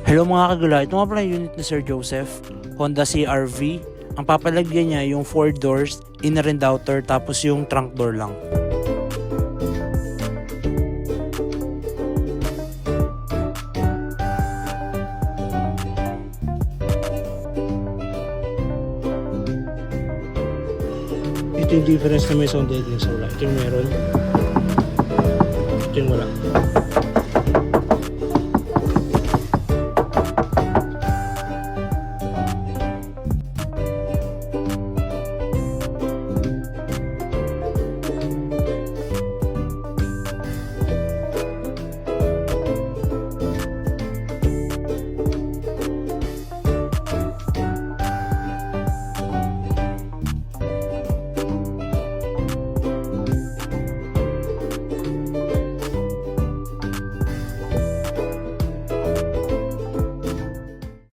Hello mga kagula, ito nga pala yung unit ni Sir Joseph, Honda CR-V. Ang papalagyan niya yung 4 doors, inner and outer, tapos yung trunk door lang. Ito yung difference na may sound deadening sa wala. Ito yung meron. Ito yung wala.